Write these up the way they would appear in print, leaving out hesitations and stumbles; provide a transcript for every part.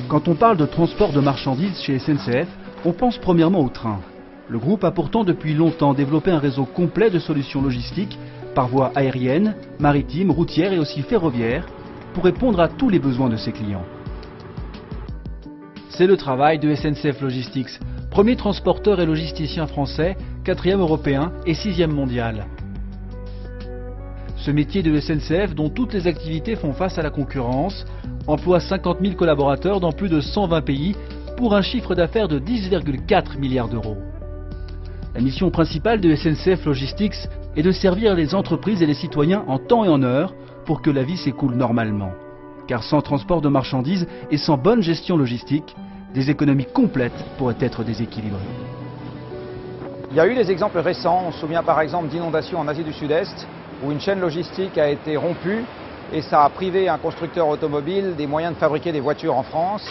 Quand on parle de transport de marchandises chez SNCF, on pense premièrement au train. Le groupe a pourtant depuis longtemps développé un réseau complet de solutions logistiques par voie aérienne, maritime, routière et aussi ferroviaire pour répondre à tous les besoins de ses clients. C'est le travail de SNCF Logistics, premier transporteur et logisticien français, 4e européen et 6e mondial. Ce métier de SNCF, dont toutes les activités font face à la concurrence, emploie 50 000 collaborateurs dans plus de 120 pays pour un chiffre d'affaires de 10,4 milliards d'euros. La mission principale de SNCF Logistics est de servir les entreprises et les citoyens en temps et en heure pour que la vie s'écoule normalement. Car sans transport de marchandises et sans bonne gestion logistique, des économies complètes pourraient être déséquilibrées. Il y a eu des exemples récents, on se souvient par exemple d'inondations en Asie du Sud-Est, où une chaîne logistique a été rompue et ça a privé un constructeur automobile des moyens de fabriquer des voitures en France.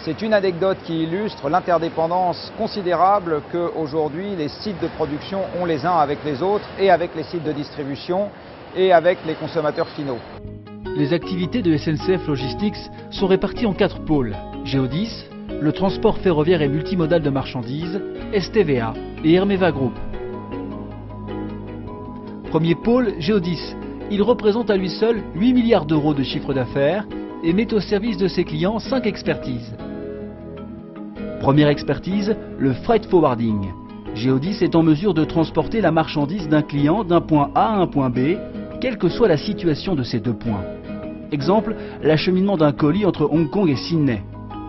C'est une anecdote qui illustre l'interdépendance considérable qu'aujourd'hui les sites de production ont les uns avec les autres et avec les sites de distribution et avec les consommateurs finaux. Les activités de SNCF Logistics sont réparties en 4 pôles. Géodis, le transport ferroviaire et multimodal de marchandises, STVA et Hermeva Group. Premier pôle, Géodis. Il représente à lui seul 8 milliards d'euros de chiffre d'affaires et met au service de ses clients 5 expertises. Première expertise, le freight forwarding. Géodis est en mesure de transporter la marchandise d'un client d'un point A à un point B, quelle que soit la situation de ces 2 points. Exemple, l'acheminement d'un colis entre Hong Kong et Sydney.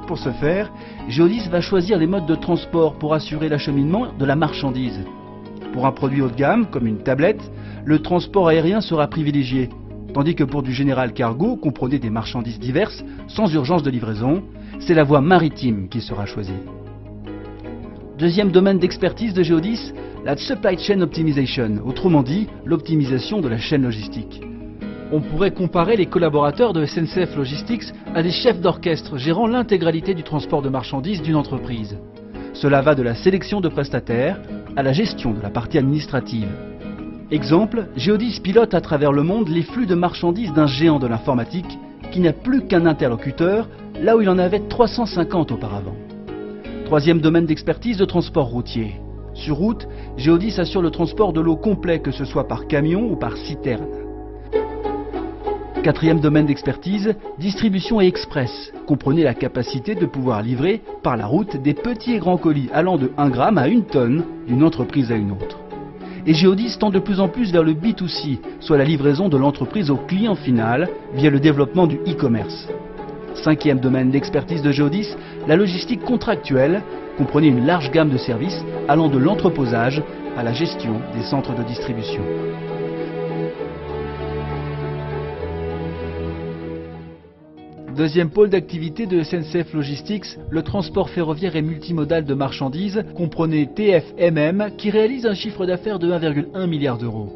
Pour ce faire, Géodis va choisir les modes de transport pour assurer l'acheminement de la marchandise. Pour un produit haut de gamme, comme une tablette, le transport aérien sera privilégié, tandis que pour du général cargo, comprenez des marchandises diverses, sans urgence de livraison, c'est la voie maritime qui sera choisie. Deuxième domaine d'expertise de Géodis, la supply chain optimization, autrement dit, l'optimisation de la chaîne logistique. On pourrait comparer les collaborateurs de SNCF Logistics à des chefs d'orchestre gérant l'intégralité du transport de marchandises d'une entreprise. Cela va de la sélection de prestataires à la gestion de la partie administrative. Exemple, Géodis pilote à travers le monde les flux de marchandises d'un géant de l'informatique qui n'a plus qu'un interlocuteur, là où il en avait 350 auparavant. Troisième domaine d'expertise, de transport routier. Sur route, Géodis assure le transport de l'eau complet, que ce soit par camion ou par citerne. Quatrième domaine d'expertise, distribution et express. Comprenez la capacité de pouvoir livrer par la route des petits et grands colis allant de 1 gramme à 1 tonne d'une entreprise à une autre. Et Géodis tend de plus en plus vers le B2C, soit la livraison de l'entreprise au client final via le développement du e-commerce. Cinquième domaine d'expertise de Géodis, la logistique contractuelle. Comprenez une large gamme de services allant de l'entreposage à la gestion des centres de distribution. Deuxième pôle d'activité de SNCF Logistics, le transport ferroviaire et multimodal de marchandises, comprenez TFMM, qui réalise un chiffre d'affaires de 1,1 milliard d'euros.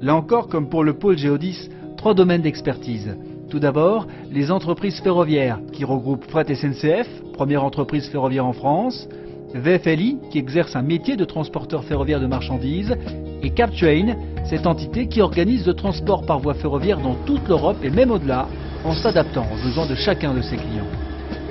Là encore, comme pour le pôle Géodis, 3 domaines d'expertise. Tout d'abord, les entreprises ferroviaires, qui regroupent Fret SNCF, première entreprise ferroviaire en France, VFLI, qui exerce un métier de transporteur ferroviaire de marchandises, et Captrain, cette entité qui organise le transport par voie ferroviaire dans toute l'Europe et même au-delà, en s'adaptant aux besoins de chacun de ses clients.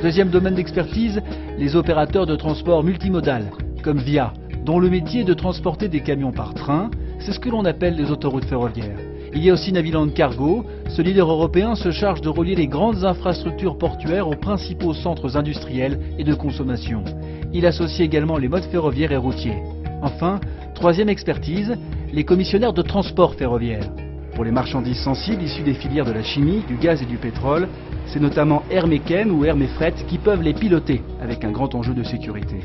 Deuxième domaine d'expertise, les opérateurs de transport multimodal, comme VIA, dont le métier est de transporter des camions par train, c'est ce que l'on appelle les autoroutes ferroviaires. Il y a aussi Naviland Cargo, ce leader européen se charge de relier les grandes infrastructures portuaires aux principaux centres industriels et de consommation. Il associe également les modes ferroviaires et routiers. Enfin, troisième expertise, les commissionnaires de transport ferroviaire. Pour les marchandises sensibles issues des filières de la chimie, du gaz et du pétrole, c'est notamment Hermechem ou Hermefret qui peuvent les piloter avec un grand enjeu de sécurité.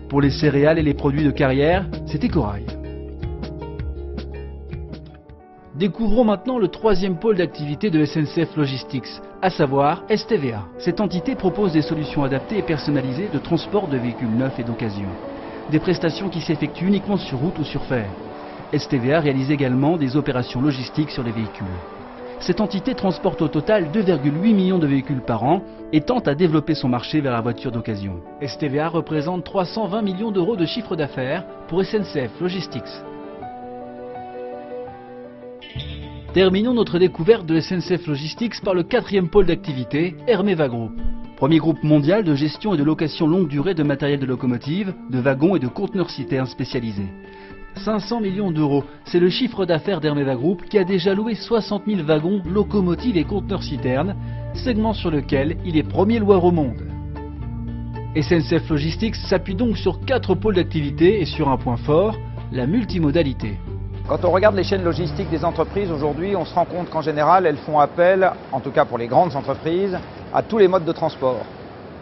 Pour les céréales et les produits de carrière, c'est Ecorail. Découvrons maintenant le troisième pôle d'activité de SNCF Logistics, à savoir STVA. Cette entité propose des solutions adaptées et personnalisées de transport de véhicules neufs et d'occasion. Des prestations qui s'effectuent uniquement sur route ou sur fer. STVA réalise également des opérations logistiques sur les véhicules. Cette entité transporte au total 2,8 millions de véhicules par an et tente à développer son marché vers la voiture d'occasion. STVA représente 320 millions d'euros de chiffre d'affaires pour SNCF Logistics. Terminons notre découverte de SNCF Logistics par le 4e pôle d'activité, Hermeva Group. Premier groupe mondial de gestion et de location longue durée de matériel de locomotive, de wagons et de conteneurs citernes spécialisés. 500 millions d'euros, c'est le chiffre d'affaires d'Hermeva Group qui a déjà loué 60 000 wagons, locomotives et conteneurs citernes, segment sur lequel il est premier loueur au monde. SNCF Logistics s'appuie donc sur 4 pôles d'activité et sur un point fort, la multimodalité. Quand on regarde les chaînes logistiques des entreprises aujourd'hui, on se rend compte qu'en général, elles font appel, en tout cas pour les grandes entreprises, à tous les modes de transport.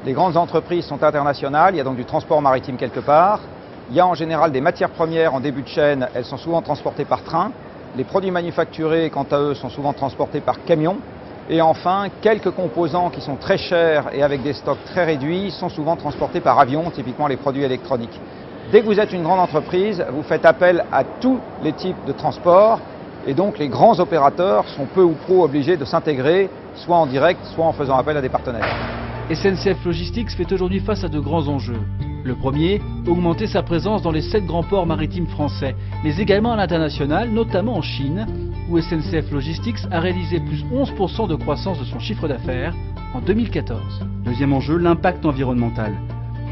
Les grandes entreprises sont internationales, il y a donc du transport maritime quelque part. Il y a en général des matières premières en début de chaîne, elles sont souvent transportées par train. Les produits manufacturés, quant à eux, sont souvent transportés par camion. Et enfin, quelques composants qui sont très chers et avec des stocks très réduits sont souvent transportés par avion, typiquement les produits électroniques. Dès que vous êtes une grande entreprise, vous faites appel à tous les types de transport et donc les grands opérateurs sont peu ou prou obligés de s'intégrer, soit en direct, soit en faisant appel à des partenaires. SNCF Logistics fait aujourd'hui face à de grands enjeux. Le premier, augmenter sa présence dans les 7 grands ports maritimes français, mais également à l'international, notamment en Chine, où SNCF Logistics a réalisé plus 11% de croissance de son chiffre d'affaires en 2014. Deuxième enjeu, l'impact environnemental.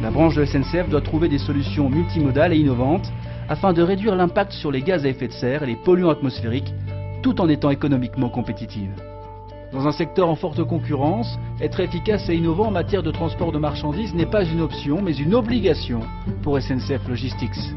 La branche de SNCF doit trouver des solutions multimodales et innovantes afin de réduire l'impact sur les gaz à effet de serre et les polluants atmosphériques, tout en étant économiquement compétitive. Dans un secteur en forte concurrence, être efficace et innovant en matière de transport de marchandises n'est pas une option, mais une obligation pour SNCF Logistics.